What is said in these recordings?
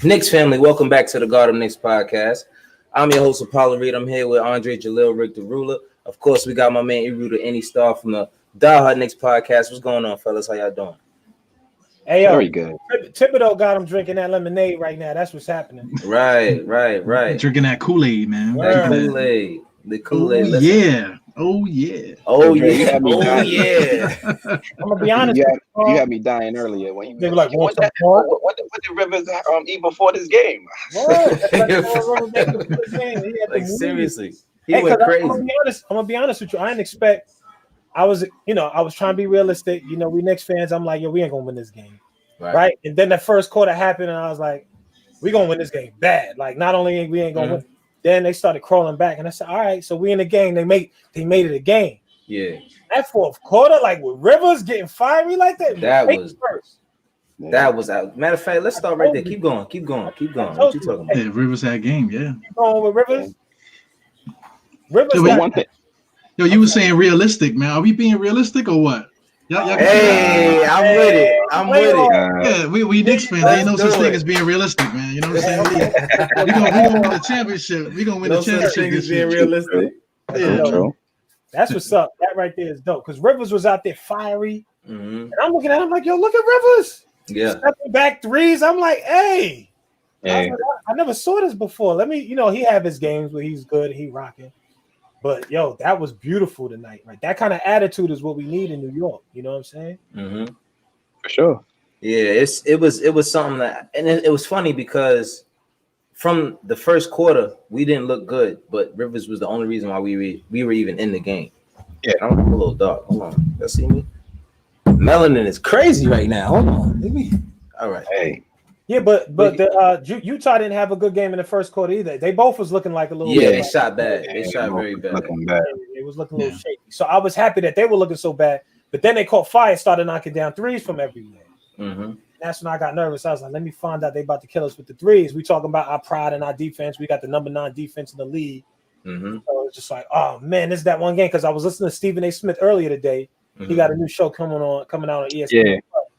Knicks family, welcome back to the Garden Knicks podcast. I'm your host, Apollo Reed. I'm here with Andre Jalil, Rick the Ruler. Of course, we got my man Eru the Any Star from the Die Knicks podcast. What's going on, fellas? How y'all doing? Hey, yo, very good. Thibodeau got him drinking that lemonade right now. That's what's happening. Right. Drinking that Kool-Aid, man. That Kool-Aid. The Kool-Aid. Oh, yeah. Oh, yeah. Oh, Andre, you yeah. had me Oh, dying. yeah. I'm gonna be honest. You had me dying earlier when you They were like, what did Rivers eat before this game? Like, seriously. He Hey, went crazy. I'm gonna be honest with you. I didn't expect. I was trying to be realistic. You know, we Knicks fans. I'm like, yo, we ain't gonna win this game, right? And then the first quarter happened, and I was like, we gonna win this game bad. Like, not only we ain't gonna win. Then they started crawling back, and I said, all right, so we in the game. They made it a game. Yeah. That fourth quarter, like with Rivers getting fiery like that. That was out. Matter of fact, let's start right there. Keep going. What you talking about? Yeah, Rivers had game, yeah. Keep going with Rivers. Yo, you were saying realistic, man. Are we being realistic or what? Hey, I'm with it. Yeah, we Knicks fans. There ain't no such thing as being realistic, man. You know what I'm saying? We gonna win the championship. We gonna win the championship this year. Being realistic. Yeah. That's what's up. That right there is dope. Because Rivers was out there fiery. And I'm looking at him like, yo, look at Rivers. Yeah. Stepping back threes. I'm like, hey. I never saw this before. Let me, he have his games where he's good, he rocking. But yo, that was beautiful tonight, right? That kind of attitude is what we need in New York. You know what I'm saying? Mm-hmm. For sure. Yeah, it was something that, and it was funny because from the first quarter we didn't look good, but Rivers was the only reason why we were even in the game. Yeah, I'm a little dark. Hold on, y'all see me? Melanin is crazy right now. Hold on, all right. Hey. Yeah, but the Utah didn't have a good game in the first quarter either. They both was looking like a little. Yeah, they shot bad. They shot very bad. It was looking a little shaky. So I was happy that they were looking so bad. But then they caught fire, started knocking down threes from everywhere. Mm-hmm. That's when I got nervous. I was like, let me find out they about to kill us with the threes. We talking about our pride and our defense. We got the number 9 defense in the league. Mm-hmm. So it's just like, oh man, this is that one game. Because I was listening to Stephen A. Smith earlier today. Mm-hmm. He got a new show coming out on ESPN. Yeah.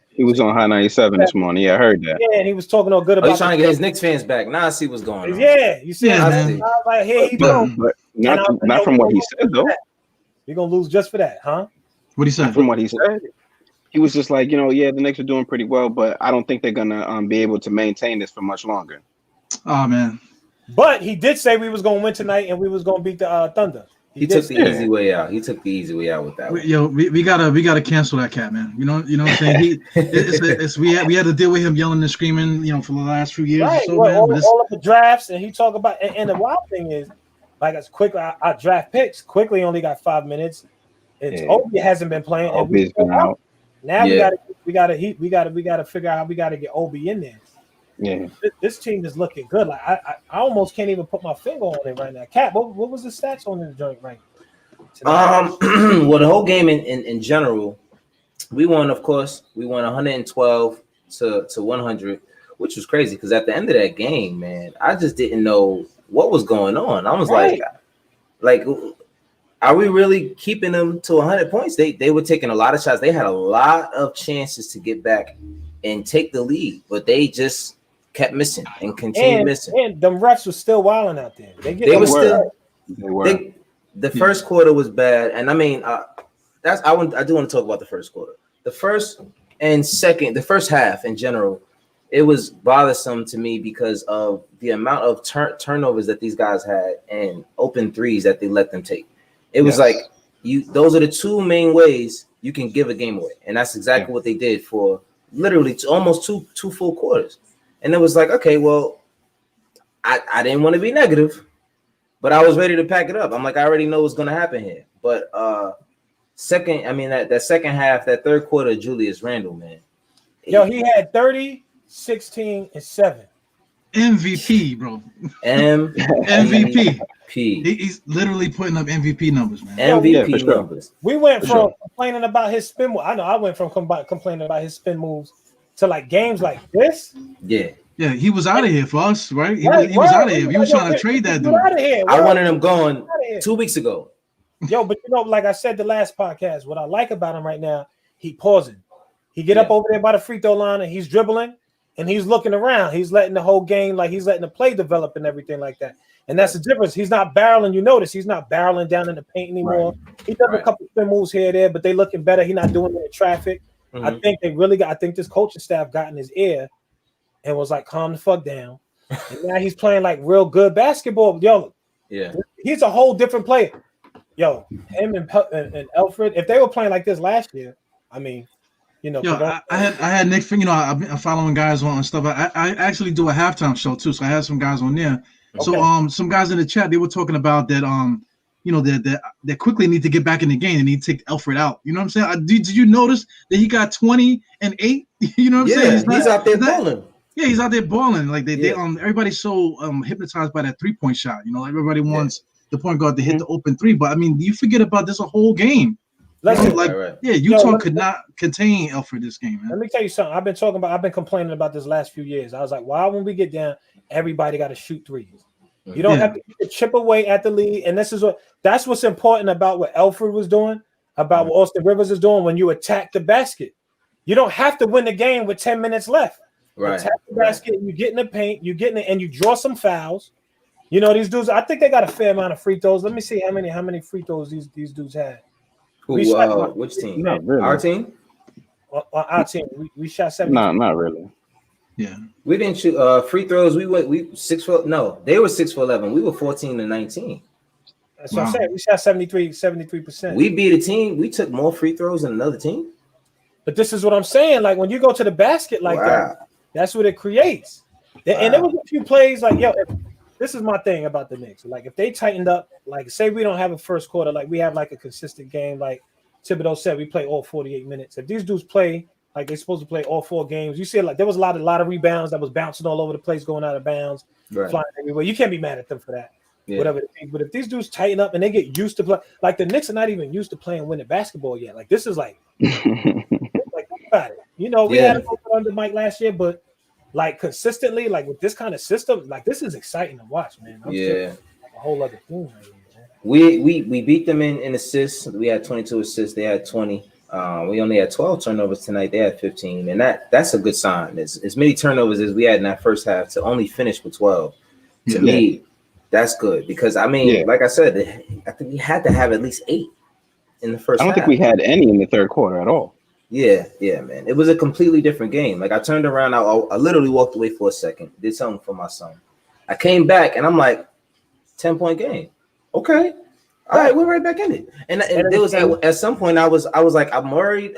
He was on High 97 this morning. Yeah, I heard that. Yeah, and he was talking all good about. He's trying to get his Knicks fans back. Now I see what's going on. Yeah, you see, I was like, hey, he go. But not from what he said though. You're gonna lose just for that, huh? What he said? From what he said, he was just like, the Knicks are doing pretty well, but I don't think they're gonna be able to maintain this for much longer. Oh man! But he did say we was gonna win tonight and we was gonna beat the Thunder. He took the easy way out. He took the easy way out with that one. Yo, we gotta cancel that cat, man. You know what I'm saying? We had to deal with him yelling and screaming, for the last few years. Right. Or so, well, man. all of the drafts, and he talk about. And the wild thing is, like as quickly our draft picks quickly only got 5 minutes. Obi hasn't been playing. Obi's been out. Now we gotta figure out how we gotta get Obi in there. Yeah, this team is looking good. Like I almost can't even put my finger on it right now. Cat, what was the stats on this joint right? Well, the whole game in general, we won. Of course, we won 112 to 100, which was crazy because at the end of that game, man, I just didn't know what was going on. I was like, are we really keeping them to 100 points? They were taking a lot of shots. They had a lot of chances to get back and take the lead, but they just kept missing and continued missing. And them refs were still wilding out there. They were. The first quarter was bad, and I mean, I do want to talk about the first quarter. The first half in general, it was bothersome to me because of the amount of turnovers that these guys had and open threes that they let them take. It was like those are the two main ways you can give a game away, and that's exactly what they did for literally almost two full quarters. And it was like, okay, well, I didn't want to be negative, but I was ready to pack it up. I'm like, I already know what's going to happen here. But that second half, that third quarter, Julius Randle, man. Yo, he had 30, 16, and 7. MVP, bro. MVP. He's literally putting up MVP numbers, man. MVP numbers. We went from complaining about his spin move. I know I went from complaining about his spin moves to like games like this. Yeah. Yeah, he was out of here for us, right? He was out of here. He was trying to trade that dude. I wanted him gone 2 weeks ago. Yo, but like I said the last podcast, what I like about him right now, he pausing. He get up over there by the free throw line and he's dribbling, and he's looking around. He's letting the whole game, like he's letting the play develop and everything like that. And that's the difference. He's not barreling. You notice he's not barreling down in the paint anymore. Right. He does a couple spin moves here or there, but they looking better. He's not doing it in traffic. I think they really got. I think this coaching staff got in his ear and was like, "Calm the fuck down." And now he's playing like real good basketball. Yo, he's a whole different player. Yo, him and Alfred, if they were playing like this last year, I mean, you know, I had Nick. You know, I'm following guys on stuff. I actually do a halftime show too, so I had some guys on there. Okay. So some guys in the chat, they were talking about that you know, that quickly need to get back in the game and need to take Alfred out. You know what I'm saying? Did you notice that he got 20 and 8? You know what I'm saying? He's out there balling. Yeah, he's out there balling. Like they everybody's so hypnotized by that 3-point shot. You know, like everybody wants the point guard to hit the open 3, but I mean, you forget about this a whole game. Utah could not contain Alfred this game, man. Let me tell you something. I've been complaining about this last few years. I was like, why when we get down, everybody got to shoot threes. You don't have to chip away at the lead, and that's what's important about what Alfred was doing, about what Austin Rivers is doing when you attack the basket. You don't have to win the game with 10 minutes left. Right. Attack the basket, you get in the paint, you get in it, and you draw some fouls. You know, these dudes, I think they got a fair amount of free throws. Let me see how many free throws these dudes had. Which team? Not really. Our team? Our team. We shot 7. No, not really. Yeah. We didn't shoot free throws. We 6 for no, they were 6 for 11. We were 14 to 19. That's what I'm saying. We shot 73%. We beat a team. We took more free throws than another team. But this is what I'm saying. Like when you go to the basket like that, that's what it creates. And there was a few plays like, this is my thing about the Knicks. Like if they tightened up, like say we don't have a first quarter, like we have like a consistent game, like Thibodeau said, we play all 48 minutes. If these dudes play like they're supposed to play all 4 games, you see like there was a lot of rebounds that was bouncing all over the place, going out of bounds, flying everywhere. You can't be mad at them for that. Yeah. Whatever. But if these dudes tighten up and they get used to play, like the Knicks are not even used to playing winning basketball yet. Like this is like, like think about it. You know, we had a little bit under Mike last year, but like consistently, like with this kind of system, like this is exciting to watch, man. A whole other thing right here, man. We beat them in assists. We had 22 assists. They had 20. We only had 12 turnovers tonight. They had 15, and that's a good sign. As many turnovers as we had in that first half to only finish with 12. To me, that's good because I mean, like I said, I think we had to have at least 8 in the first. I don't think we had any in the third quarter at all. Yeah, man. It was a completely different game. Like I turned around, I literally walked away for a second, did something for my son. I came back and I'm like, 10-point game. Okay. All right, we're right back in it. And there was at some point I was like, I'm worried,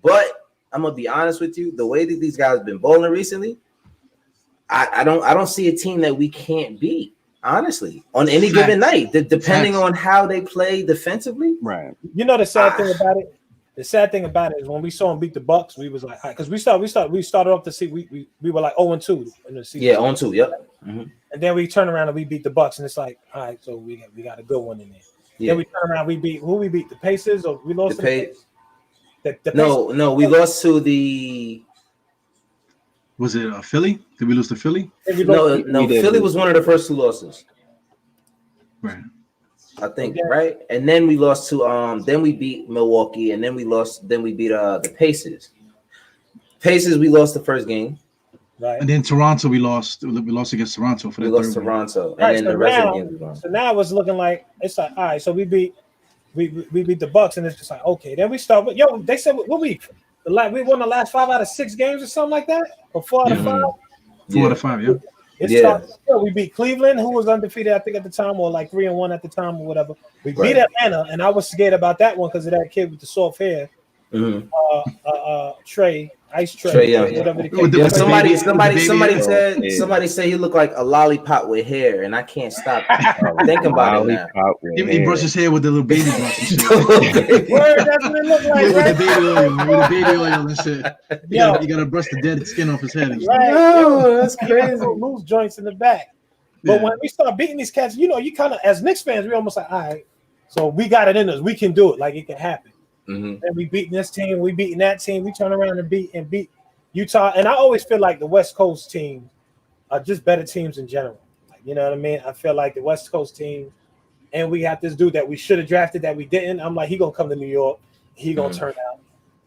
but I'm gonna be honest with you. The way that these guys have been bowling recently, I don't see a team that we can't beat, honestly, on any given night, depending on how they play defensively. Right. You know the sad thing about it? The sad thing about it is when we saw them beat the Bucks, we was like, because we started off the season, we were like 0-2 in the season. Yeah, 0-2, yep. Mm-hmm. And then we turn around and we beat the Bucks, and it's like, all right, so we got a good one in there. Yeah. Then we turn around, we beat the Pacers, or we lost the Pacers? No, we lost to the. Was it Philly? Did we lose to Philly? No, Philly was one of the first 2 losses. Right. I think, right? And then we lost to then we beat Milwaukee, and then we beat the Pacers. Pacers, we lost the first game. Right. And then Toronto, we lost against Toronto for the third Toronto. And then the rest of the games we lost. So now it's looking like it's like, all right, so we beat the Bucks, and it's just like, okay, then we start with they said what we won the last 5 out of 6 games or something like that, or 4 out of 5. 4 out of 5, yeah. We beat Cleveland, who was undefeated, I think, at the time, or like 3-1 at the time, or whatever. We beat Atlanta, and I was scared about that one because of that kid with the soft hair, Trey, whatever the case. Somebody said he looked like a lollipop with hair, and I can't stop thinking about it now. He brushed his hair with the little baby brush and shit. That's what it looked like, right? With the baby oil and shit. You gotta brush the dead skin off his head. Right. Oh, that's crazy. Loose joints in the back. But when we start beating these cats, you kind of, as Knicks fans, we almost like, all right, so we got it in us. We can do it. Like it can happen. Mm-hmm. And we beating this team, we beating that team. We turn around and beat Utah. And I always feel like the West Coast teams are just better teams in general. Like, you know what I mean? I feel like the West Coast team, and we got this dude that we should have drafted that we didn't. I'm like, he gonna come to New York. He gonna turn out.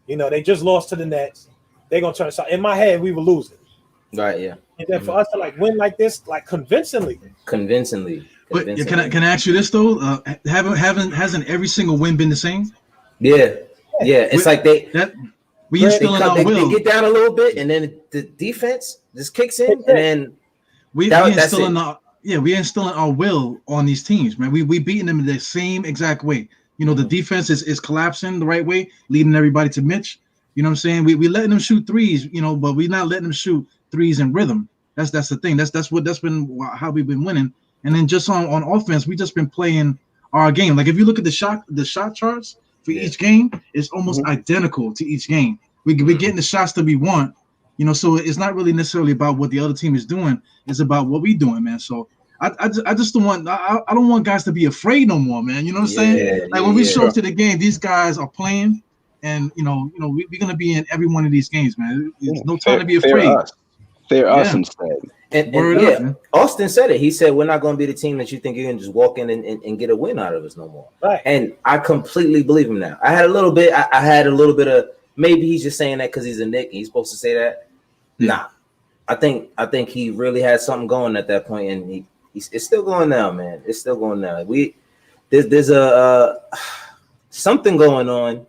They just lost to the Nets. they're gonna turn us out. In my head, we were losing. Right. Yeah. And then for us to like win like this, like convincingly. But can I ask you this though? Hasn't every single win been the same? Yeah. It's like we instill in our will. They get down a little bit, and then the defense just kicks in, and then we instill in our will on these teams, man. We beating them in the same exact way. You know, the defense is collapsing the right way, leading everybody to Mitch. You know what I'm saying? We letting them shoot threes, you know, but we're not letting them shoot threes in rhythm. That's the thing. That's been how we've been winning. And then just on offense, we just been playing our game. Like if you look at the shot charts for each game, it's almost identical to each game. We're getting the shots that we want, you know. So it's not really necessarily about what the other team is doing. It's about what we doing, man. So I just don't want I don't want guys to be afraid no more, man. You know what I'm saying? Like when we show up to the game, these guys are playing, and you know we're gonna be in every one of these games, man. There's no time to be afraid. Fair us instead. And Austin said it. He said, we're not going to be the team that you think you're going to just walk in and get a win out of us no more. Right. And I completely believe him now. I had a little bit of maybe he's just saying that because he's a Knick and he's supposed to say that. Nah. I think he really had something going at that point, and it's still going now, man. It's still going now. There's a something going on.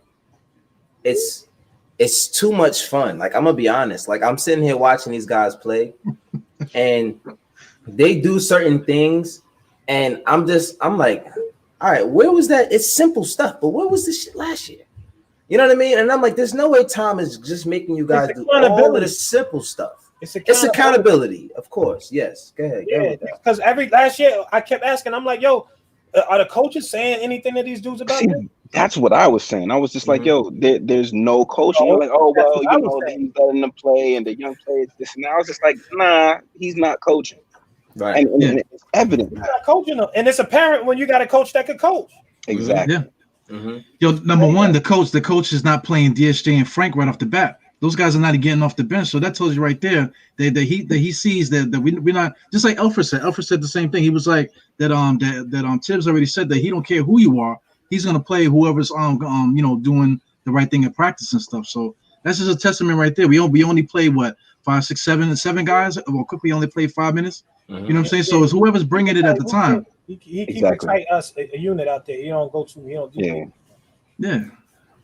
It's too much fun. Like, I'm gonna be honest. Like, I'm sitting here watching these guys play, and they do certain things, and I'm like, all right, where was that? It's simple stuff, but where was this shit last year? You know what I mean? And I'm like, there's no way Tom is just making you guys do all of the simple stuff. It's accountability, of course. Yes. Go ahead. Yeah, because last year I kept asking, I'm like, yo, are the coaches saying anything to these dudes about it? That's what I was saying. I was just like, yo, there's no coaching. You're like, oh, well, you know, he's letting them play and the young players, this and that. I was just like, nah, he's not coaching. Right. And it's evident. He's not coaching them. And it's apparent when you got a coach that could coach. Exactly. Yeah. Yo, number one, the coach is not playing DSJ and Frank right off the bat. Those guys are not getting off the bench. So that tells you right there that he sees that we're not, just like Alfred said. Alfred said the same thing. He was like that Tibbs already said that he don't care who you are. He's gonna play whoever's doing the right thing in practice and stuff. So that's just a testament right there. We only play what 5, 6, 7 guys. Well, quickly only play 5 minutes. You know what I'm saying? So it's whoever's bringing it at the time. He keeps a unit out there. You don't go to. You don't do. Yeah.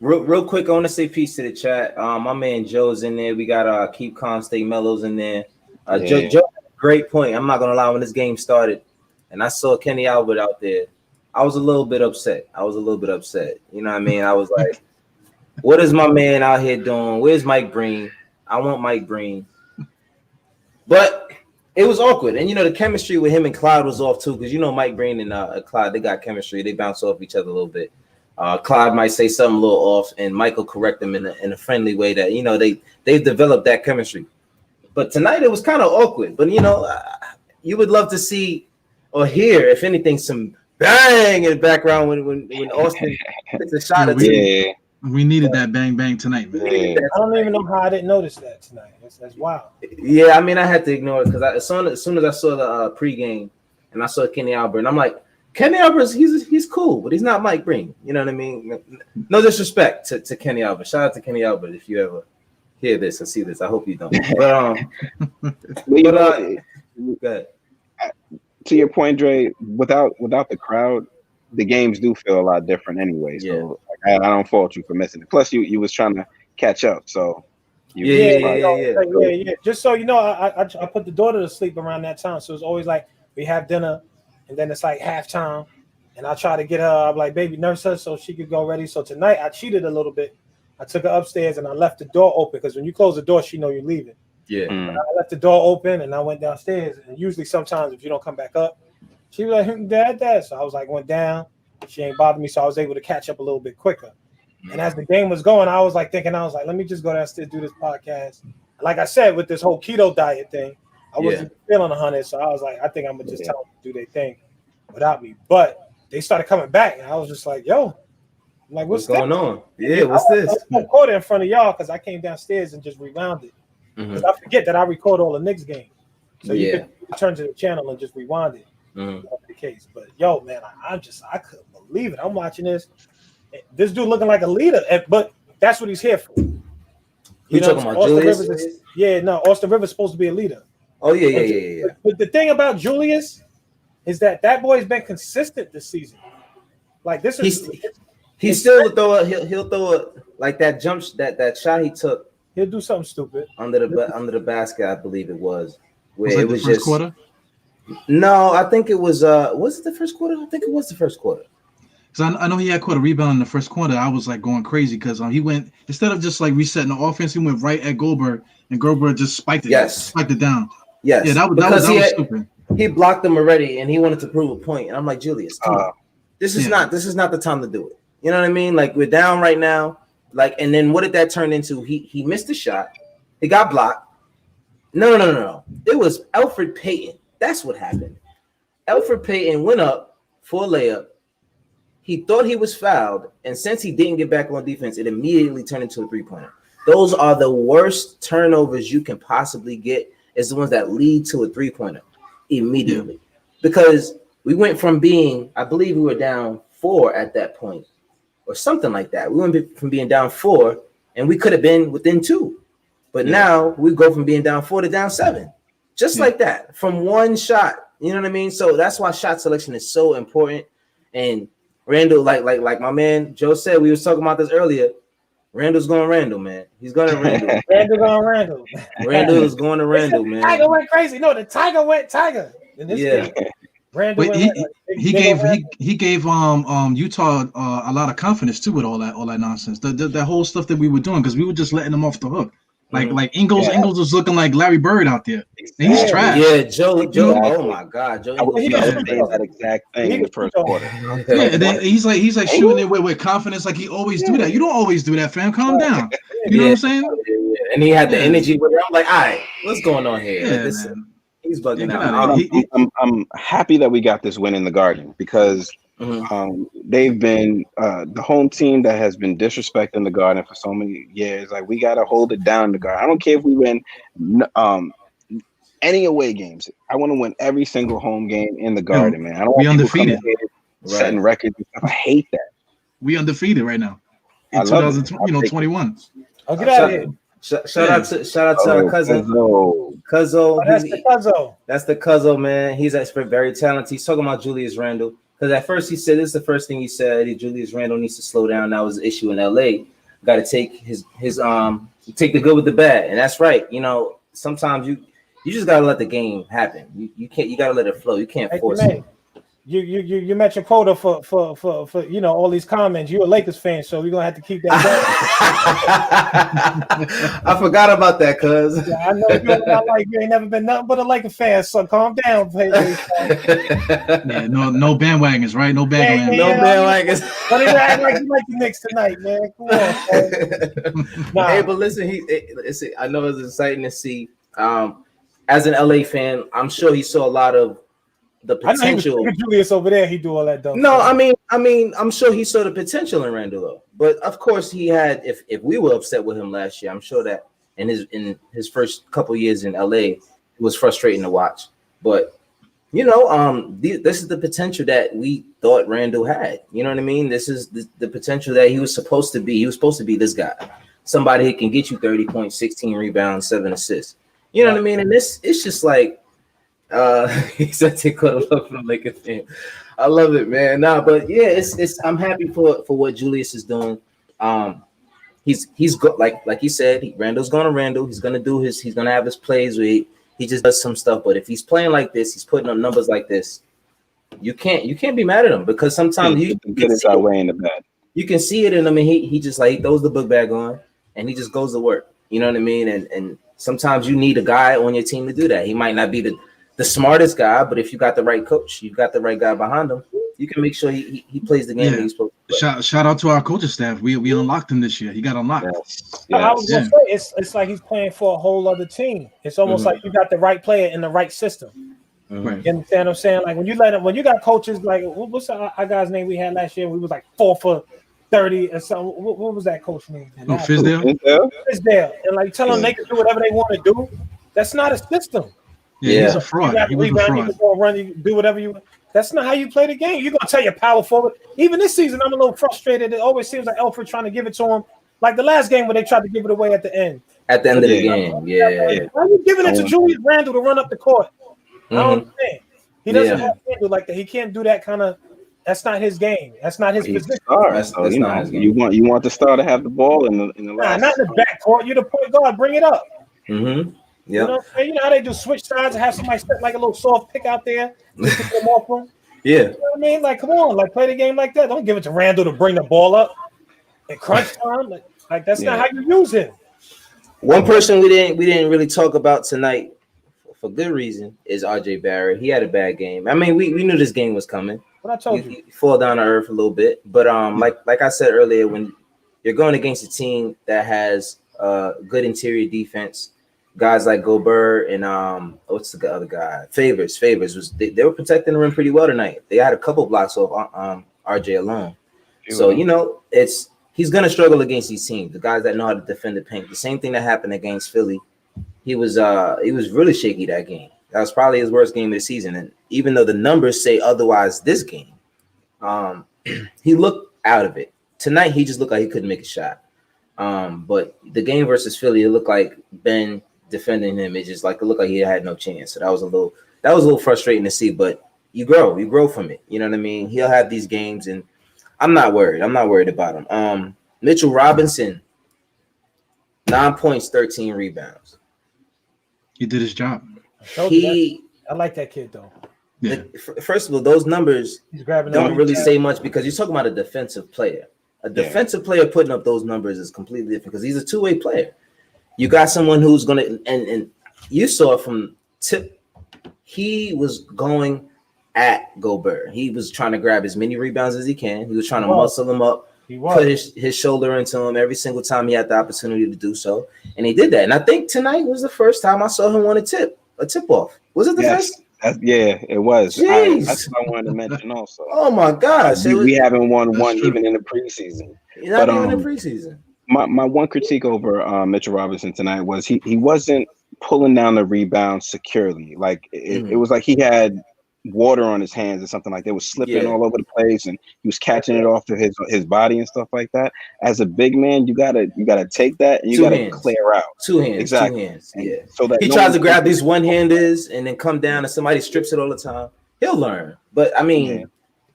Real quick, I want to say peace to the chat. My man Joe's in there. We got Keep Calm, Stay Mellows in there. Joe, great point. I'm not gonna lie. When this game started, and I saw Kenny Albert out there, I was a little bit upset. You know what I mean? I was like, what is my man out here doing? Where's Mike Breen? I want Mike Breen. But it was awkward. And, you know, the chemistry with him and Clyde was off, too, because, you know, Mike Breen and Clyde, they got chemistry. They bounce off each other a little bit. Clyde might say something a little off, and Michael correct them in a friendly way that, you know, they've developed that chemistry. But tonight it was kind of awkward. But, you know, you would love to see or hear, if anything, some bang in the background when Austin hits a shot at you. We needed that bang bang tonight, man. I don't even know how I didn't notice that tonight. That's wild. Yeah, I mean, I had to ignore it because as soon as I saw the pregame and I saw Kenny Albert, and I'm like, Kenny Albert, he's cool, but he's not Mike Breen. You know what I mean? No disrespect to Kenny Albert. Shout out to Kenny Albert if you ever hear this or see this. I hope you don't. But go ahead. To your point, Dre, without the crowd, the games do feel a lot different anyway. So I don't fault you for missing it. Plus, you was trying to catch up, so yeah. Just so you know, I put the daughter to sleep around that time, so it's always like we have dinner, and then it's like halftime, and I try to get her. I'm like, baby, nurse her so she could go ready. So tonight I cheated a little bit. I took her upstairs and I left the door open because when you close the door, she know you're leaving. Yeah. I left the door open and I went downstairs. And usually, sometimes if you don't come back up, she was like, Dad. So I was like, went down. She ain't bothered me, so I was able to catch up a little bit quicker. And as the game was going, I was like, let me just go downstairs, do this podcast. Like I said, with this whole keto diet thing, I wasn't feeling 100, so I was like, I think I'm gonna just tell them to do their thing without me. But they started coming back, and I was just like, yo, I'm like, what's going on? Yeah, what's this? I recorded in front of y'all because I came downstairs and just rewound it. Because I forget that I record all the Knicks games. So you could turn to the channel and just rewind it. The case. But yo, man, I couldn't believe it. I'm watching this dude looking like a leader, but that's what he's here for. You talking about Julius? Austin Rivers is supposed to be a leader. Oh yeah. But the thing about Julius is that boy's been consistent this season. Like this is he'll throw it like that that shot he took. He'll do something stupid under the basket, I believe it was. Where like it was the first just quarter. No, I think it was. Was it the first quarter? I think it was the first quarter. Because I know he had caught a rebound in the first quarter. I was like going crazy because he went, instead of just like resetting the offense, he went right at Goldberg, and Goldberg just spiked it down. Yes. Yeah, that was stupid. He blocked him already, and he wanted to prove a point. And I'm like, Julius, come on. This is not the time to do it. You know what I mean? Like, we're down right now. Like, and then what did that turn into? He missed a shot. He got blocked. No. It was Elfrid Payton. That's what happened. Elfrid Payton went up for a layup. He thought he was fouled, and since he didn't get back on defense, it immediately turned into a three-pointer. Those are the worst turnovers you can possibly get, is the ones that lead to a three-pointer immediately. Yeah. Because we went from being, I believe we were down 4 at that point, or something like that. We went from being down 4, and we could have been within 2. But now we go from being down 4 to down 7. Just like that, from one shot. You know what I mean? So that's why shot selection is so important. And Randall, like my man Joe said, we was talking about this earlier. Randall's going Randall, man. He's going to Randall. Randall going Randall. Randall is going to Randall, man. Tiger went crazy. No, the Tiger went Tiger. In this game. Randall he gave Utah a lot of confidence too with all that nonsense. The whole stuff that we were doing, because we were just letting them off the hook. Like Ingles was looking like Larry Bird out there. And he's trash. Yeah, Joe. Oh my God, Joe. I was saying that exact thing in the first quarter. Yeah, and then he's like shooting it with confidence, like he always do that. You don't always do that, fam. Calm down. You know what I'm saying? Yeah. And he had the energy with it. I'm like, all right, what's going on here? Yeah, he's bugging out. I'm happy that we got this win in the Garden, because they've been the home team that has been disrespecting the Garden for so many years. Like, we got to hold it down in the Garden. I don't care if we win any away games. I want to win every single home game in the Garden, man. I don't want undefeated, setting records and stuff. I hate that. We undefeated right now in 2021. Oh, get out of here. Shout out to our cousin Cuzzo. That's the Cuzzo, man. He's very talented. He's talking about Julius Randle. Because at first he said, this is the first thing he said, Julius Randle needs to slow down. That was the issue in LA. Got to take his take the good with the bad. And that's right. You know, sometimes you just gotta let the game happen. You gotta let it flow. You can't force it. You met your quota for all these comments. You're a Lakers fan, so we're gonna have to keep that going. I forgot about that, cuz. Yeah, I know you ain't never been nothing but a Lakers fan, so calm down, baby. Yeah, no bandwagons, right? No bandwagons. No bandwagons. But it act like you like the Knicks tonight, man. Come on. Hey, but listen, I know it's exciting to see. As an LA fan, I'm sure he saw a lot of the potential. I know Julius over there, he do all that dumb stuff. I mean, I'm sure he saw the potential in Randall, though. But of course, he had. If we were upset with him last year, I'm sure that in his first couple years in LA, it was frustrating to watch. But this is the potential that we thought Randall had. You know what I mean? This is the potential that he was supposed to be. He was supposed to be this guy, somebody who can get you 30 points, 16 rebounds, 7 assists. You know what I mean? And it's just like. He said take a look from Lakers fan. I love it, man. But yeah, it's I'm happy for what Julius is doing. He's good, like he said, Randall's gonna Randall. He's gonna have his plays where he just does some stuff. But if he's playing like this, he's putting up numbers like this, you can't be mad at him, because sometimes you can see it way in the bed. You can see it in him, and he just like throws the book bag on and he just goes to work. You know what I mean? And sometimes you need a guy on your team to do that. He might not be the smartest guy, but if you got the right coach, you got the right guy behind him, you can make sure he plays the game that he's supposed to play. Shout out to our coaching staff. We unlocked him this year. He got unlocked. Yes. I was gonna say, it's like he's playing for a whole other team. It's almost like you got the right player in the right system. Right. You understand what I'm saying? Like when you got coaches like what's our guy's name we had last year? We was like 4 for 30 or something. What was that coach name? Fizdale. And like tell them they can do whatever they want to do. That's not a system. Yeah, he's a fraud. He was a fraud. You can go run, you can do whatever you want. That's not how you play the game. You're gonna tell your power forward. Even this season, I'm a little frustrated. It always seems like Elfrid trying to give it to him. Like the last game where they tried to give it away at the end. At the end of the game, yeah. Why are you giving it to Julius Randle to run up the court? I don't understand. He doesn't have to do like that. He can't do that kind of. That's not his game. That's not his position. That's not his game. You want the star to have the ball in the last. Not in the backcourt. You're the point guard. Bring it up. Mm-hmm. Yeah. You know how they do switch sides and have somebody set like a little soft pick out there. Off them? Yeah. You know what I mean? Like, come on, like play the game like that. Don't give it to Randall to bring the ball up in crunch time. Like that's not how you use him. One person we didn't really talk about tonight for good reason is RJ Barrett. He had a bad game. I mean, we knew this game was coming. What I told you, fall down to earth a little bit. But like I said earlier, when you're going against a team that has good interior defense, guys like Gobert and what's the other guy? Favors was they were protecting the rim pretty well tonight. They had a couple blocks off RJ alone. So he's gonna struggle against these teams, the guys that know how to defend the paint. The same thing that happened against Philly. He was really shaky that game. That was probably his worst game of the season. And even though the numbers say otherwise this game, he looked out of it. Tonight he just looked like he couldn't make a shot. But the game versus Philly, it looked like Ben defending him. It looked like he had no chance. So that was a little frustrating to see. But you grow from it. You know what I mean? He'll have these games, and I'm not worried about him. Mitchell Robinson, 9 points, 13 rebounds. He did his job. I like that kid though. Yeah. First of all, those numbers don't really say much because you're talking about a defensive player. A defensive player putting up those numbers is completely different because he's a two-way player. You got someone who's going to, and you saw it from tip, he was going at Gobert. He was trying to grab as many rebounds as he can. He was trying to muscle him up, put his shoulder into him every single time he had the opportunity to do so. And he did that. And I think tonight was the first time I saw him want a tip-off. Was it the first? It was. That's what I wanted to mention also. Oh, my gosh. We haven't won one even in the preseason. Not even in the preseason. My one critique over Mitchell Robinson tonight was he wasn't pulling down the rebound securely. Like it was like he had water on his hands or something like that. It was slipping all over the place, and he was catching it off to his body and stuff like that. As a big man, you gotta take that and you gotta clear out. Two hands, exactly. 2 hands. Yeah. So that he tries to grab these one-handers and then come down, and somebody strips it all the time. He'll learn, but I mean,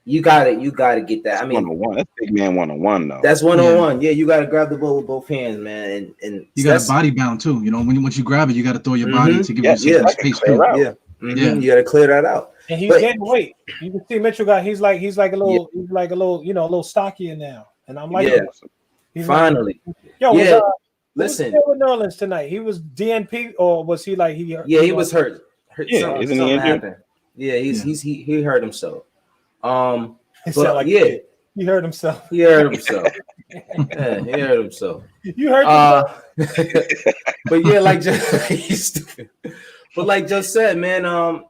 you gotta get that. I mean, 1-on-1. That's big man 1-on-1 though. That's 1-on-1. Yeah, you gotta grab the ball with both hands, man, and you got a body bound too. You know, once you grab it, you got to throw your body to give you space. You gotta clear that out. And he's getting weight. You can see Mitchell he's like a little a little stockier now. And I'm like, finally. Listen, with New Orleans tonight. He was DNP or was he like he? Yeah, he was hurt. Yeah, isn't he injured? Happened. Yeah, he hurt himself. He hurt himself. He hurt himself. He hurt himself. You hurt himself. But yeah, like he's stupid. But like Joe said, man,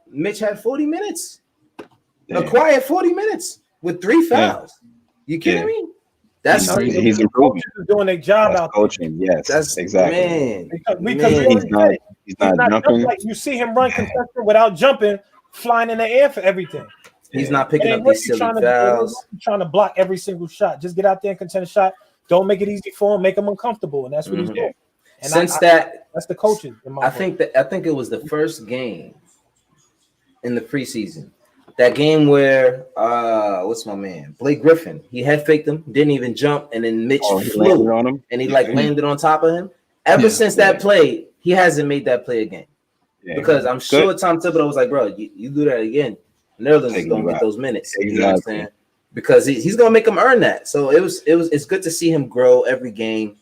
Mitch had 40 minutes. A quiet 40 minutes with 3 fouls. You kidding me? That's crazy. He's improving. Doing their job out there. Coaching, yes. That's exactly. Man. Because he's not jumping. Like you see him run contested without jumping, flying in the air for everything. He's not picking up these silly fouls. Trying to block every single shot. Just get out there and contest a shot. Don't make it easy for him. Make him uncomfortable, and that's what he's doing. And that's the coaching. I think it was the first game in the preseason. That game where what's my man? Blake Griffin. He head faked him, didn't even jump, and then Mitch flew on him, and he landed on top of him. Ever since that play, he hasn't made that play again. Yeah. Because I'm sure Tom Thibodeau was like, bro, you do that again, Nerlens is gonna get those minutes. Exactly. You know what I'm saying? Because he's gonna make him earn that. So it's good to see him grow every game.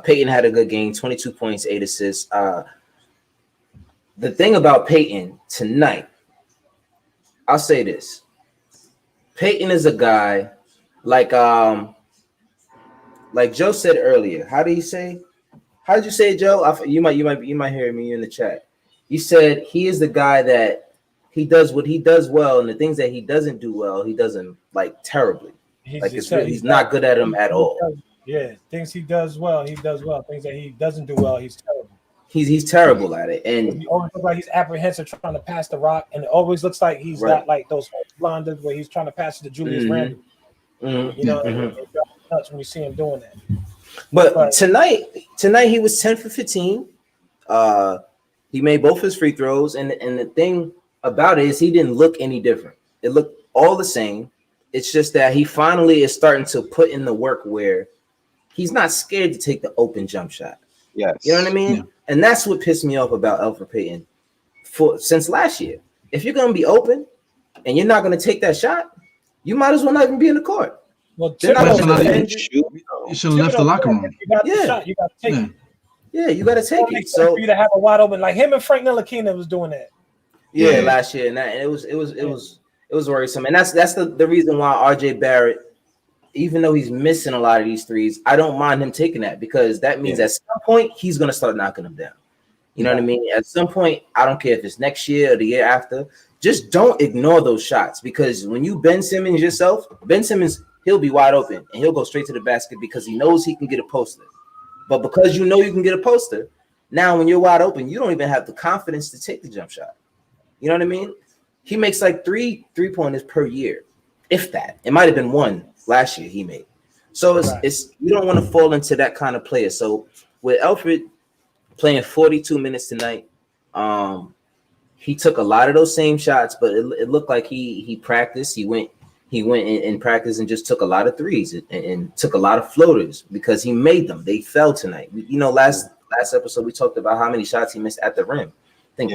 Peyton had a good game, 22 points, 8 assists. The thing about Peyton tonight, I'll say this. Peyton is a guy like Joe said earlier. How did you say it, Joe? You might hear me in the chat. You said he is the guy that he does what he does well, and the things that he doesn't do well, he doesn't like terribly. He's not good at them at all. Yeah, things he does well, he does well. Things that he doesn't do well, he's terrible. He's terrible at it, and he always looks like he's apprehensive trying to pass the rock, and it always looks like he's got like those blunders where he's trying to pass it to Julius Randle. You know, nuts when you see him doing that. But tonight he was 10 for 15. He made both his free throws, and the thing about it is he didn't look any different. It looked all the same. It's just that he finally is starting to put in the work where he's not scared to take the open jump shot. Yes. You know what I mean? Yeah. And that's what pissed me off about Elfrid Payton since last year. If you're going to be open and you're not going to take that shot, you might as well not even be in the court. Well, you should have left the locker room. You got the shot. You got to take it. Yeah, you got to take it. So for you to have a wide open, like him and Frank Ntilikina was doing that. Yeah, last year, and it was worrisome, and that's the reason why RJ Barrett, even though he's missing a lot of these threes, I don't mind him taking that because that means at some point he's gonna start knocking them down. You know what I mean? At some point, I don't care if it's next year or the year after, just don't ignore those shots because when you Ben Simmons yourself, Ben Simmons, he'll be wide open and he'll go straight to the basket because he knows he can get a poster. But because you know you can get a poster, now when you're wide open, you don't even have the confidence to take the jump shot. You know what I mean? He makes like three pointers per year, if that. It might have been one last year he made. So it's you don't want to fall into that kind of player. So with Elfrid playing 42 minutes tonight, he took a lot of those same shots, but it looked like he practiced. He went in practice and just took a lot of threes and took a lot of floaters because he made them. They fell tonight. Last episode we talked about how many shots he missed at the rim. I think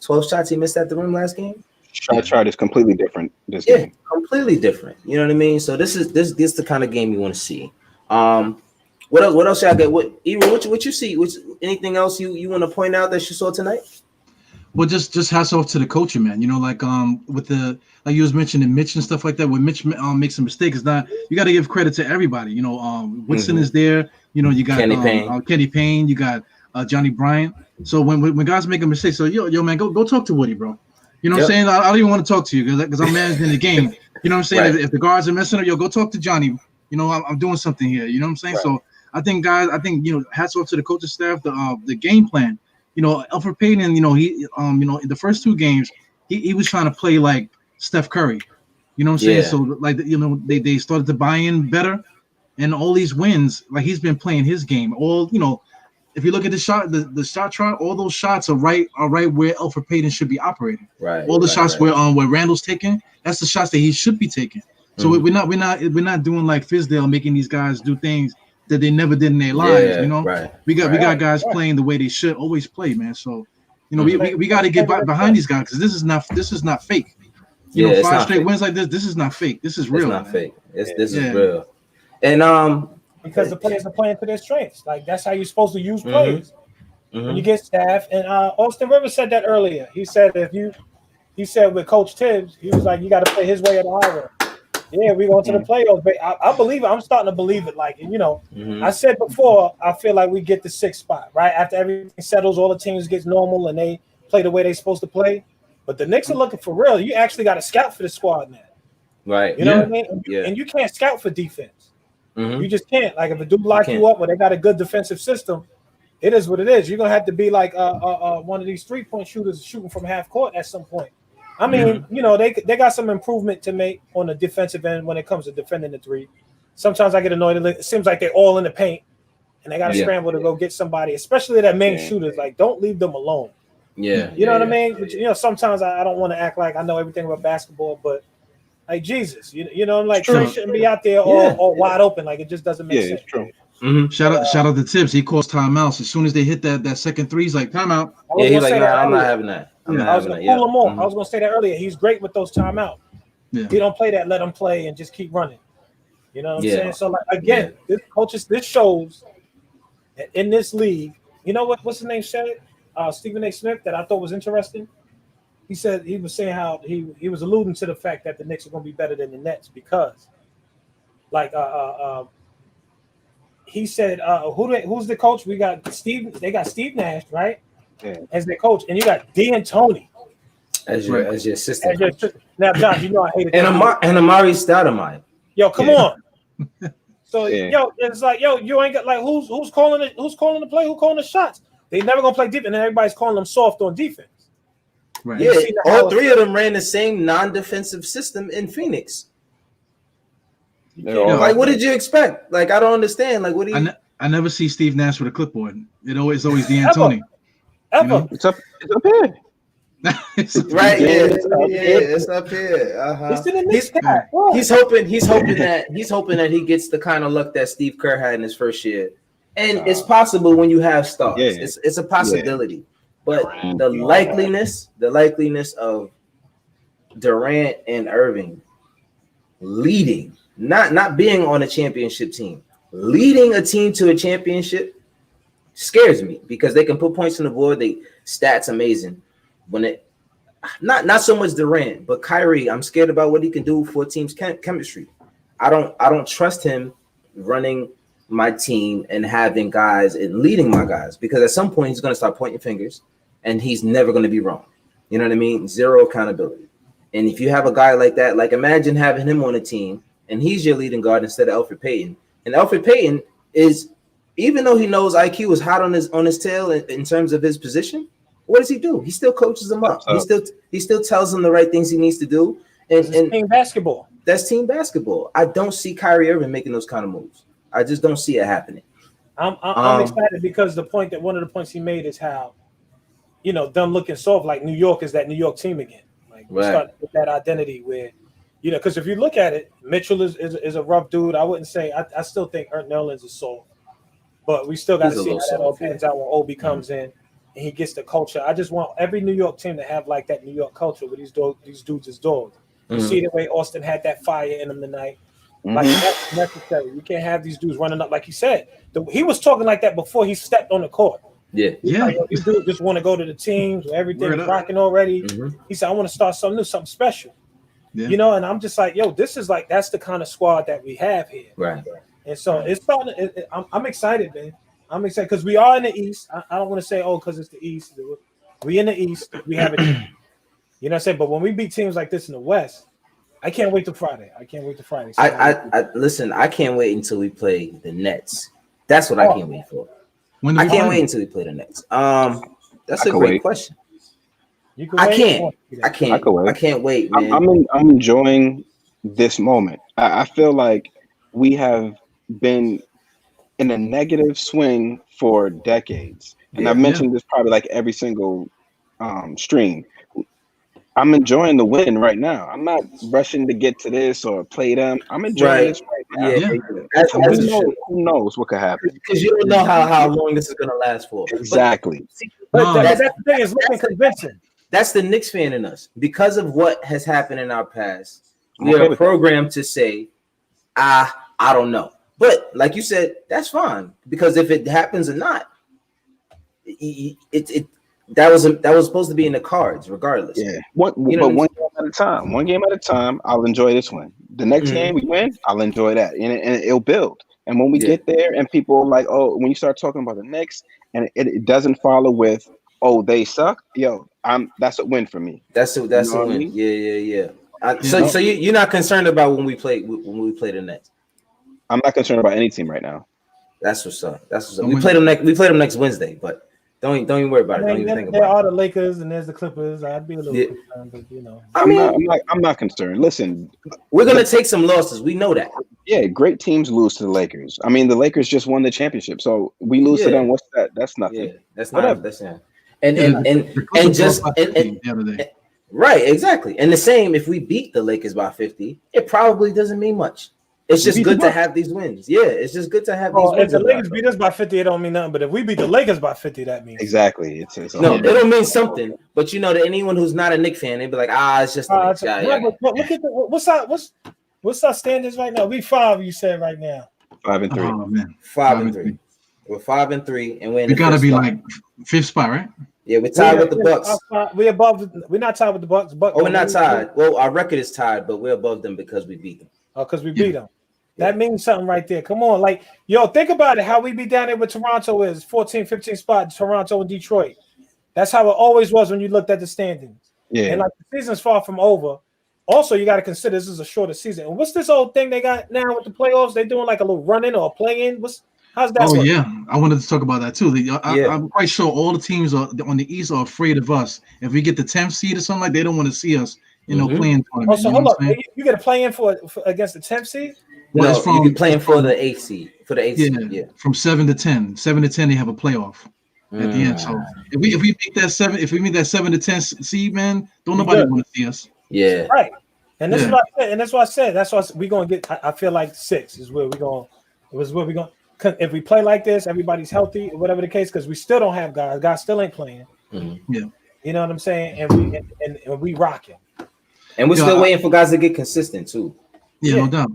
12 shots he missed at the rim last game. Shot chart is completely different this game. Completely different. You know what I mean? So this is the kind of game you want to see. What else y'all get? What you see? Anything else you want to point out that you saw tonight? Well, just hats off to the coaching, man. With the like you was mentioning Mitch and stuff like that. When Mitch makes a mistake, it's not you got to give credit to everybody. Woodson is there. You got Kenny Payne. You got Johnny Bryant. So when guys make a mistake, so yo man, go talk to Woody, bro. You know what I'm saying? I don't even want to talk to you because I'm managing the game. You know what I'm saying? Right. If the guards are messing up, go talk to Johnny. I'm doing something here. You know what I'm saying? Right. So I think hats off to the coaching staff, the game plan. Elfrid Payton, he in the first two games, he was trying to play like Steph Curry. You know what I'm saying? So like they started to buy in better, and all these wins, like he's been playing his game. If you look at the shot chart, all those shots are right where Elfrid Payton should be operating. Right. All the shots where Randall's taking, that's the shots that he should be taking. So we're not doing like Fizdale making these guys do things that they never did in their lives. Right. We got guys playing the way they should always play, man. So we got to get behind these guys because this is not fake. 5 straight wins like this is not fake. This is real. It's not fake. This is real. And because the players are playing to their strengths. Like that's how you're supposed to use players. When you get staff. And Austin Rivers said that earlier. He said with Coach Tibbs, he was like, you got to play his way or the highway. Yeah, we're going to the playoffs. But I believe it. I'm starting to believe it. Like, I said before, I feel like we get the 6th spot, right? After everything settles, all the teams get normal and they play the way they're supposed to play. But the Knicks are looking for real. You actually got to scout for the squad now. Right. You know what I mean? And you can't scout for defense. You just can't. Like if a dude lock you up or they got a good defensive system, it is what it is. You're gonna have to be like one of these 3-point shooters shooting from half court at some point. I mean, they got some improvement to make on the defensive end when it comes to defending the three. Sometimes I get annoyed. It seems like they're all in the paint and they got to scramble to go get somebody, especially that main shooters. Like don't leave them alone. Yeah, you know what I mean. But, sometimes I don't want to act like I know everything about basketball, but. Like Jesus, like Trey shouldn't be out there all wide open. Like it just doesn't make sense. It's true. Shout out to Tibbs. He calls timeouts as soon as they hit that second three. He's like timeout. Yeah, he's like, I'm not having that. I was going to pull him off. I was going to say that earlier. He's great with those timeouts. Yeah. He don't play that. Let him play and just keep running. You know what I'm saying? So like again, this shows that in this league. You know what's his name said? Stephen A. Smith that I thought was interesting. He was saying how he was alluding to the fact that the Knicks are going to be better than the Nets because, like, he said, who's the coach? We got Steve. They got Steve Nash, right, as their coach, and you got D'Antoni as your assistant. Now, Josh, I hate it. And Amari Stoudemire. Yo, come on. So, it's like, you ain't got like who's calling it? Who's calling the play? Who calling the shots? They never gonna play defense, and everybody's calling them soft on defense. Right. Yeah, all three of them ran the same non-defensive system in Phoenix. Like, what did you expect? Like, I don't understand. Like, what do you? I never see Steve Nash with a clipboard. It's always D'Antoni. Ever. You know? It's up here. Right, it's up here. He's hoping that he gets the kind of luck that Steve Kerr had in his first year, and it's possible when you have stars. Yeah. It's a possibility, but the likeliness of Durant and Irving leading, not being on a championship team, leading a team to a championship scares me because they can put points on the board. They stats amazing. When it not so much Durant, but Kyrie, I'm scared about what he can do for a team's chemistry. I don't trust him running my team and having guys and leading my guys because at some point he's going to start pointing fingers and he's never going to be wrong. You know what I mean? Zero accountability. And if you have a guy like that, like imagine having him on a team and he's your leading guard instead of Elfrid Payton. And Elfrid Payton is, even though he knows IQ is hot on his tail in terms of his position, what does he do? He still coaches him up. He still tells him the right things he needs to do. And team basketball. That's team basketball. I don't see Kyrie Irving making those kind of moves. I just don't see it happening. I'm excited because one of the points he made is how, them looking soft like New York is that New York team again. Like we're starting with that identity where, because if you look at it, Mitchell is a rough dude. I wouldn't say I still think Ernst Nerlens is soft, but we still got to see how that all pans out when Obi comes in. And he gets the culture. I just want every New York team to have like that New York culture where these dudes is dogs. You see the way Austin had that fire in him tonight. Like that's necessary. You can't have these dudes running up like he said. He was talking like that before he stepped on the court. Yeah. Like, these dudes just want to go to the teams where everything's rocking already. He said, I want to start something new, something special. Yeah. And I'm just like, this is like that's the kind of squad that we have here. Right. And so it's starting. I'm excited, man. I'm excited because we are in the East. I don't want to say, because it's the East. We in the East. We have a team. You know what I'm saying? But when we beat teams like this in the West, I can't wait till Friday. So I listen, I can't wait until we play the Nets. That's what I can't wait for. I can't wait until we play the Nets. That's a great question. I can't wait, man. I'm enjoying this moment. I feel like we have been in a negative swing for decades. And I've mentioned this probably like every single stream. I'm enjoying the win right now. I'm not rushing to get to this or play them. I'm enjoying this right now. Who knows what could happen? Because you don't know how long this is going to last for. Exactly. But that's the thing, is looking convincing. That's the Knicks fan in us. Because of what has happened in our past, we are programmed to say, I don't know. But like you said, that's fine. Because if it happens or not, that was supposed to be in the cards, regardless. Yeah, one game at a time. One game at a time. I'll enjoy this one. The next game we win, I'll enjoy that, and it'll build. And when we get there, and people are like, when you start talking about the Knicks, and it doesn't follow with, they suck. That's a win for me. That's a win. Yeah. So you're not concerned about when we play the Nets? I'm not concerned about any team right now. That's what's up. We play them next Wednesday, but. Don't even worry about it. Don't even think about it. There are the Lakers and there's the Clippers. I'd be a little concerned, but I'm not concerned. Listen, we're gonna take some losses. We know that. Yeah, great teams lose to the Lakers. I mean, the Lakers just won the championship, so we lose to them. What's that? That's nothing. Yeah, that's not. That's right, exactly. And the same if we beat the Lakers by 50, it probably doesn't mean much. It's just good to have these wins. Yeah, it's just good to have these wins. If the Lakers beat us by 50, it don't mean nothing. But if we beat the Lakers by 50, that means exactly. No, it don't mean something. But that anyone who's not a Knicks fan, they'd be like, it's just the Knicks. But look at what's our standings right now? We 5. You said right now 5-3. Oh man, 5-3. We're 5-3, and we gotta be like 5th spot, right? Yeah, we're tied with the Bucks. We're above. We're not tied with the Bucks. We're not tied. Well, our record is tied, but we're above them because we beat them. Oh, because we beat them. That means something right there. Come on. Think about it. How we be down there with Toronto is 14, 15 spot, Toronto and Detroit. That's how it always was when you looked at the standings. Yeah. And the season's far from over. Also, you got to consider this is a shorter season. And what's this old thing they got now with the playoffs? They're doing like a little run-in or a play-in. How's that work? Yeah. I wanted to talk about that too. I'm quite sure all the teams on the East are afraid of us. If we get the 10th seed or something, they don't want to see us, playing tournament. So hold up. You get a play-in for against the 10th seed? Well, no, you be playing for the AC. For the AC, yeah. From 7 to 10. 7 to 10, they have a playoff at the end. So if we make that 7, if we meet that 7 to 10 seed, man, don't nobody want to see us. Yeah. Right. And this is what I said. And that's what I said. That's why we're gonna get. I feel like 6 is where we're going. It was where we're going. If we play like this, everybody's healthy, whatever the case, because we still don't have guys. Guys still ain't playing. Yeah. You know what I'm saying? And we rocking. And we're still waiting for guys to get consistent too. Yeah, no doubt.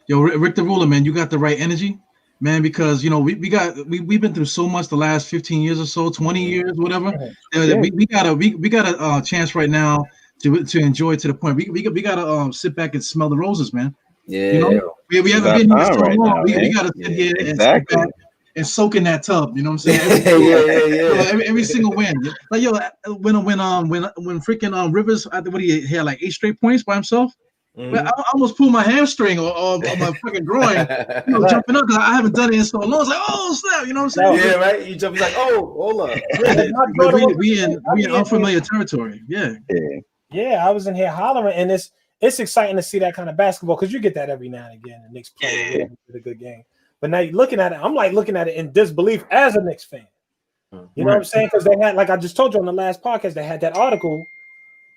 Yo, Rick the Ruler, man, you got the right energy, man, because you know we've been through so much the last 15 years or so, 20 years, whatever. We got a chance right now to enjoy to the point. We gotta sit back and smell the roses, man. Yeah. You know, we haven't been here so long. Now, we gotta sit here and sit back and soak in that tub. You know what I'm saying? Every single win. Like when freaking Rivers, what he had like 8 straight points by himself. But I almost pulled my hamstring or my fucking groin, jumping up because I haven't done it in so long. I was like, oh snap, you know what I'm saying? Yeah, right. You jump like, oh, hold up. we in unfamiliar territory. Yeah, I was in here hollering, and it's exciting to see that kind of basketball because you get that every now and again. The Knicks play a good game, but now you're looking at it. I'm like looking at it in disbelief as a Knicks fan. You know what I'm saying? Because they had, like I just told you on the last podcast, they had that article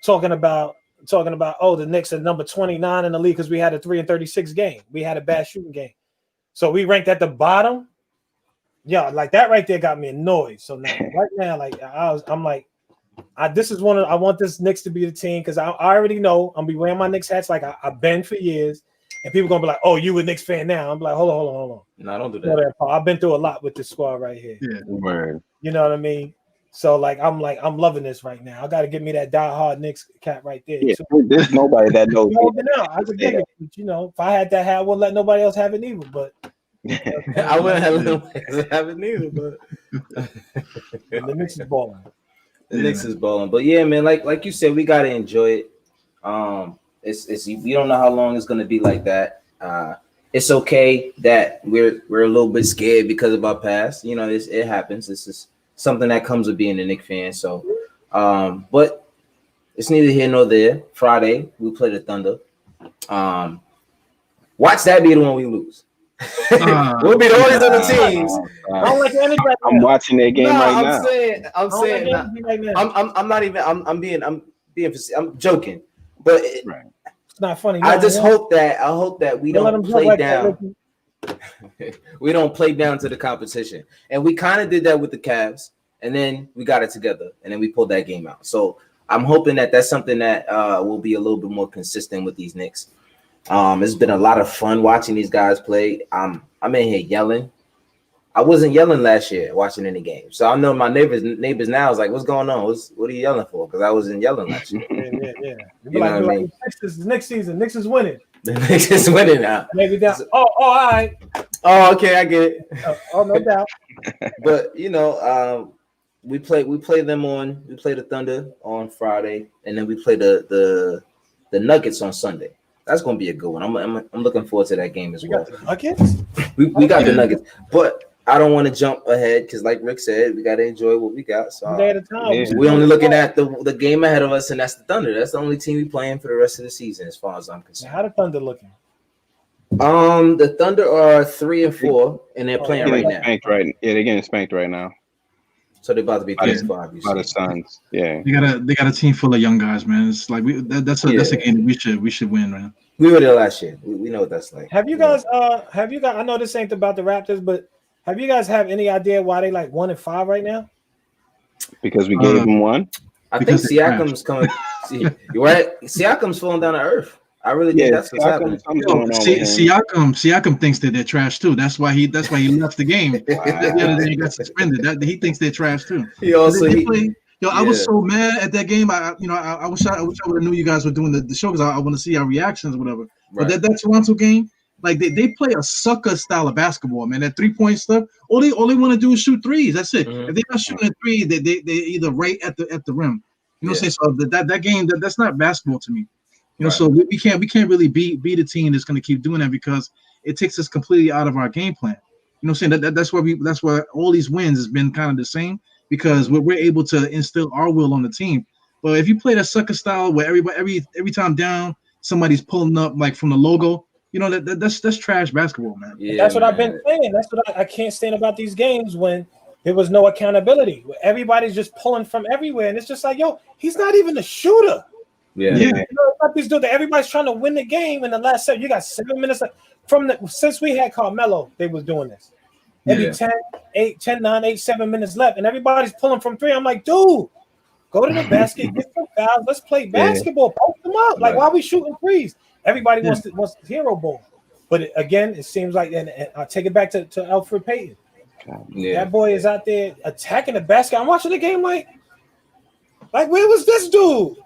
talking about the Knicks are number 29 in the league because we had a 3-36 game. We had a bad shooting game, so we ranked at the bottom. Yeah, like that right there got me annoyed. So now, right now, like I'm like, this is I want this Knicks to be the team because I already know I'm gonna be wearing my Knicks hats like I've been for years, and people gonna be like, oh, you a Knicks fan now? I'm like, hold on. No, don't do that. I've been through a lot with this squad right here. Yeah, word. You know what I mean? So I'm loving this right now. I got to get me that die-hard Knicks cap right there. Yeah, so, there's nobody that knows. I could dig it. You know, if I had that hat, I wouldn't let nobody else have it either. But I wouldn't have nobody else have it neither. But the Knicks is balling. Knicks is balling. But yeah, man, like you said, we got to enjoy it. It's we don't know how long it's gonna be like that. It's okay that we're a little bit scared because of our past. You know, it happens. This is something that comes with being a Knicks fan. So, but it's neither here nor there. Friday, we play the Thunder. Watch that be the one we lose. We'll be the only other teams. I don't like any right I'm watching that game right now. I'm joking, but it's not funny. I hope that we don't play down. We don't play down to the competition, and we kind of did that with the Cavs, and then we got it together, and then we pulled that game out. So I'm hoping that that's something that will be a little bit more consistent with these Knicks. It's been a lot of fun watching these guys play. I'm in here yelling. I wasn't yelling last year watching any game, so I know my neighbors now is like, "What's going on? What are you yelling for?" Because I wasn't yelling last year. Yeah. You know what I mean? Next season, Knicks is winning. The Knicks is winning now. Maybe down. All right. Oh, okay, I get it. Oh, no doubt. But we play the Thunder on Friday, and then we play the Nuggets on Sunday. That's gonna be a good one. I'm looking forward to that game as well. We got the Nuggets, but I don't want to jump ahead because, like Rick said, we got to enjoy what we got. So we're only looking at the game ahead of us, and that's the Thunder. That's the only team we playing for the rest of the season, as far as I'm concerned. How the Thunder looking? The Thunder are 3-4, and they're playing right now. They're getting spanked right now. So they're about to be 3-5. By the Suns, yeah. They got a team full of young guys, man. It's like that's a game that we should win, man. We were there last year. We know what that's like. Have you guys? I know this ain't about the Raptors, but have you guys have any idea why they like 1-5 right now? Because we gave them one. I think Siakam's coming. You're right. Siakam's falling down to earth. I really think that's what's happening. Siakam thinks that they're trash too. That's why he left the game. The other day he got suspended. He thinks they're trash too. I was so mad at that game. I wish I would have knew you guys were doing the show because I want to see our reactions or whatever. Right. But that Toronto game, like they play a sucker style of basketball, man. That 3-point stuff. All they want to do is shoot threes. That's it. Mm-hmm. If they're not shooting a three, they either right at the rim. You know what I'm saying? So that game that's not basketball to me. You know, so we can't really be a team that's going to keep doing that because it takes us completely out of our game plan. You know what I'm saying? That's why all these wins has been kind of the same because we're able to instill our will on the team. But if you play that sucker style where every time down somebody's pulling up like from the logo, that's trash basketball, man. Yeah, that's what I've been saying. That's what I can't stand about these games when there was no accountability. Everybody's just pulling from everywhere, and it's just like, yo, he's not even a shooter. Yeah. These dudes, everybody's trying to win the game in the last 7. You got 7 minutes since we had Carmelo, they was doing this. Maybe 10, 9, 8, 7 minutes left, and everybody's pulling from 3. I'm like, dude, go to the basket, get some fouls, let's play basketball, poke them up. Like, why are we shooting threes? Everybody wants the hero ball. But again, it seems like, and I'll take it back to Alfred Payton. That boy is out there attacking the basket. I'm watching the game like where was this dude?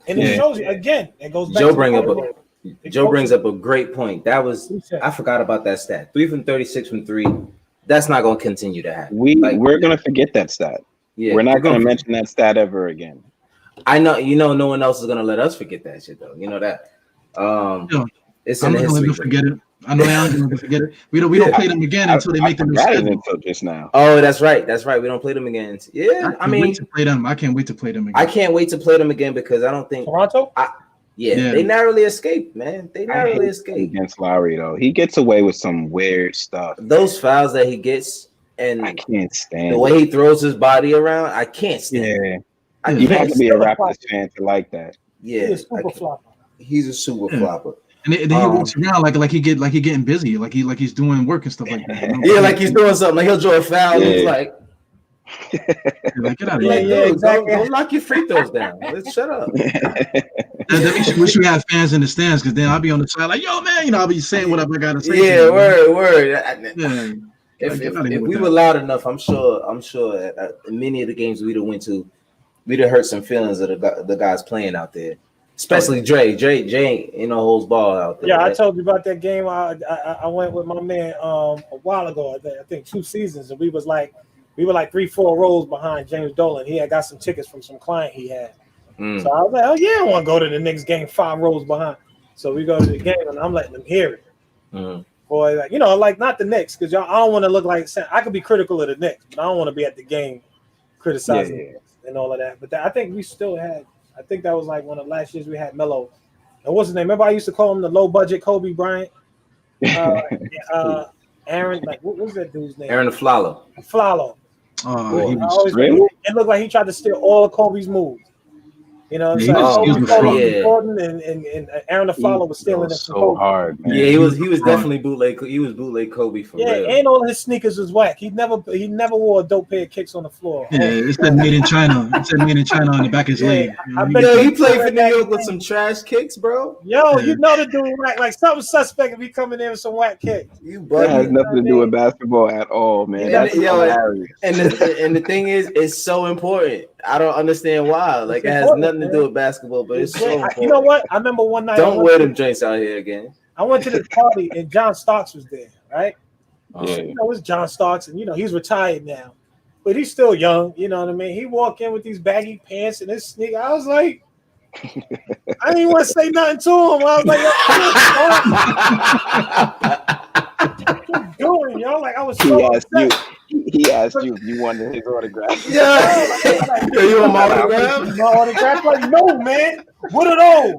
And it shows you again. It goes back. Joe brings up a great point. That was I forgot about that stat. 3 from 36 from 3. That's not going to continue to happen. We're going to forget that stat. Yeah, we're not going to mention that stat ever again. I know. No one else is going to let us forget that shit though. You know that. It's in the history. Forget it. I know I'm going to forget it. We don't play them again until they make them until just now. Oh, that's right. We don't play them again. Yeah, I mean, wait to play them. I can't wait to play them again. I can't wait to play them again because I don't think Toronto. They narrowly escaped, man. They narrowly escaped against Lowry though. He gets away with some weird stuff. Those fouls that he gets, and I can't stand the way he throws his body around. I can't stand. You have to be a Raptors fan to like that. Yeah, he's a super flopper. He's a super flopper. And then he walks around like he getting busy, like he's doing work and stuff like that. Yeah, like he's doing something. Like he'll draw a foul. And he's like, get out of here. Yeah, exactly. Don't knock your free throws down. Let's shut up. That makes you wish we had fans in the stands, because then I'll be on the side like, yo, man, I'll be saying whatever I gotta say. Yeah, word. Yeah. If we were loud enough, I'm sure many of the games we'd have went to, we'd have hurt some feelings of the guys playing out there. Especially Dre ain't holds ball out there. Yeah, right? I told you about that game. I went with my man a while ago. I think 2 seasons, and we were like 3-4 rows behind James Dolan. He had got some tickets from some client he had. So I was like, oh yeah, I want to go to the Knicks game 5 rows behind. So we go to the game, and I'm letting them hear it. Boy, like not the Knicks, because I don't want to look like I could be critical of the Knicks, but I don't want to be at the game criticizing and all of that. But I think we still had. I think that was like one of the last years we had Melo. And what's his name? Remember I used to call him the low budget Kobe Bryant? Aaron, like what was that dude's name? Aaron Flalo. It looked like he tried to steal all of Kobe's moves. You know, Gordon and Aaron Aflalo was stealing it from Kobe. Hard, man. Yeah, he was definitely bootleg. He was bootleg Kobe for real. And all his sneakers was whack. He never wore a dope pair of kicks on the floor. Yeah, it said made in China. It said made in China on the back of his leg. He played for New York with some trash kicks, bro. Yo, you know the dude like something suspect if he coming in with some whack kicks. That has nothing to do with basketball at all, man. That's hilarious. And the thing is, it's so important. I don't understand why. Like, it has nothing to do with basketball, but it's so important. You know what? I remember one night. Don't wear them drinks out here again. I went to this party and John Starks was there, right? You know, it's John Starks, and he's retired now, but he's still young. You know what I mean? He walked in with these baggy pants and his sneaker. I was like, I didn't want to say nothing to him. I was like, what you doing, yo? Like, I was so upset. He asked you if you wanted his autograph. Yeah. You want my autograph? My autograph? Like, no, man. What are those?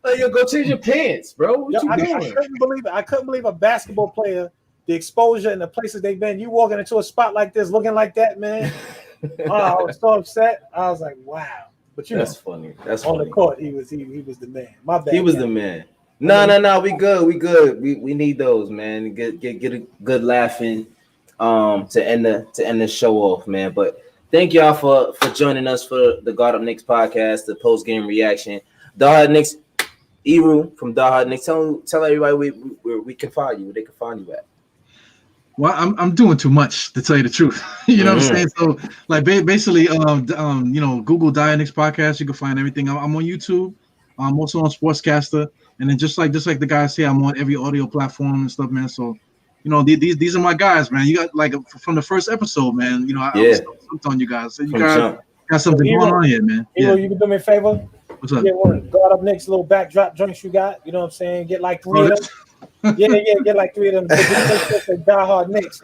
Like, yo, go change your pants, bro. What you doing? I couldn't believe it. I couldn't believe a basketball player, the exposure and the places they've been. You walking into a spot like this, looking like that, man. I was so upset. I was like, wow. But that's funny. That's on funny. the court. He was the man. My bad. He was the man. No. We good. We need those, man. Get a good laughing to end the show off, man. But thank y'all for joining us for the God Up Knicks podcast, the post game reaction. Dahad Knicks, Eru from Dahad Knicks. Tell everybody where we can find you, where they can find you at. Well, I'm doing too much, to tell you the truth. You know what I'm saying? So, like, basically, Google Dahad Knicks podcast. You can find everything. I'm on YouTube. I'm also on Sportscaster. And then just like the guys say, I'm on every audio platform and stuff, man. So, these are my guys, man. You got like from the first episode, man. I was on you guys. So you guys got something going on here, man. You can do me a favor. What's up? Get one God Up Knicks little backdrop drinks you got. You know what I'm saying? Get like 3 of them. Get like 3 of them. Die Hard Knicks.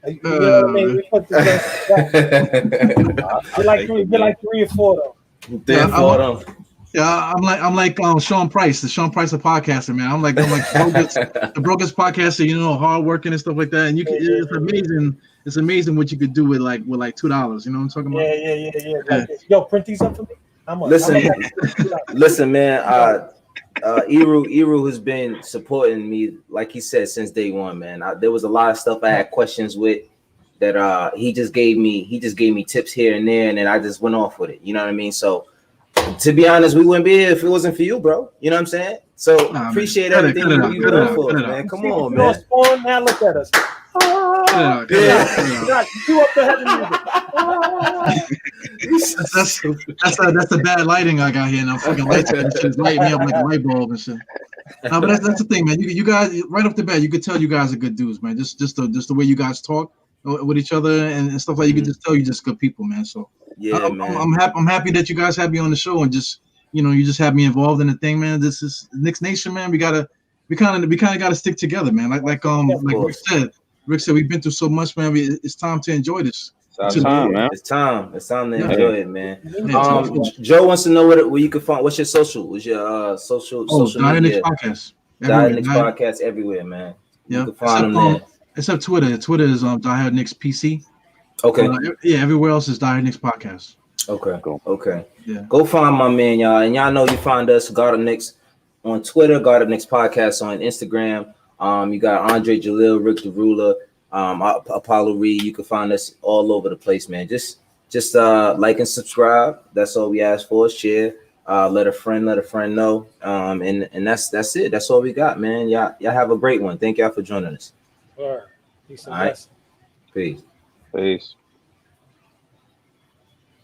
You know what I mean? We put this get like 3 or 4 though. 3 or 4 of them. Yeah, I'm like Sean Price, the Sean Price of podcasting, man. I'm like the brokest podcaster, hard working and stuff like that. And it's amazing. It's amazing what you could do with like $2. You know what I'm talking about? Yeah. Like, yo, print these up for me. Listen, man. Eru has been supporting me, like he said, since day one, man. There was a lot of stuff I had questions with that he just gave me tips here and there, and then I just went off with it. You know what I mean? So to be honest, we wouldn't be here if it wasn't for you, bro. You know what I'm saying? So appreciate everything you've done for us, man. Come on, man. Now look at us. You up the heavy music. That's the bad lighting I got here, and I'm fucking lights shit's lighting me up like a light bulb and shit. No, but that's the thing, man. You guys right off the bat, you could tell you guys are good dudes, man. Just the way you guys talk with each other and stuff like you could just tell you just good people, man. So yeah, man. I'm happy that you guys have me on the show and just you just have me involved in the thing, man. This is Knicks Nation, man. We kind of gotta stick together, man. Like Rick said, we've been through so much, man. It's time to enjoy this. It's time, man. It's time to enjoy it, man. Joe wants to know where you can find. What's your social? What's your social media? Podcast. Knicks podcast everywhere, man. Yeah, you can find them there. Except Twitter. Twitter is Die Knicks PC. Okay. Everywhere else is Die Knicks podcast. Okay. Cool. Okay. Yeah. Go find my man, y'all, and y'all know you find us Garda Knicks on Twitter, Garda Knicks podcast on Instagram. You got Andre Jalil, Rick the Ruler, Apollo Reed. You can find us all over the place, man. Just like and subscribe. That's all we ask for. Share. Let a friend know. And that's it. That's all we got, man. Y'all have a great one. Thank y'all for joining us. All right. Peace. All right. Peace. Peace.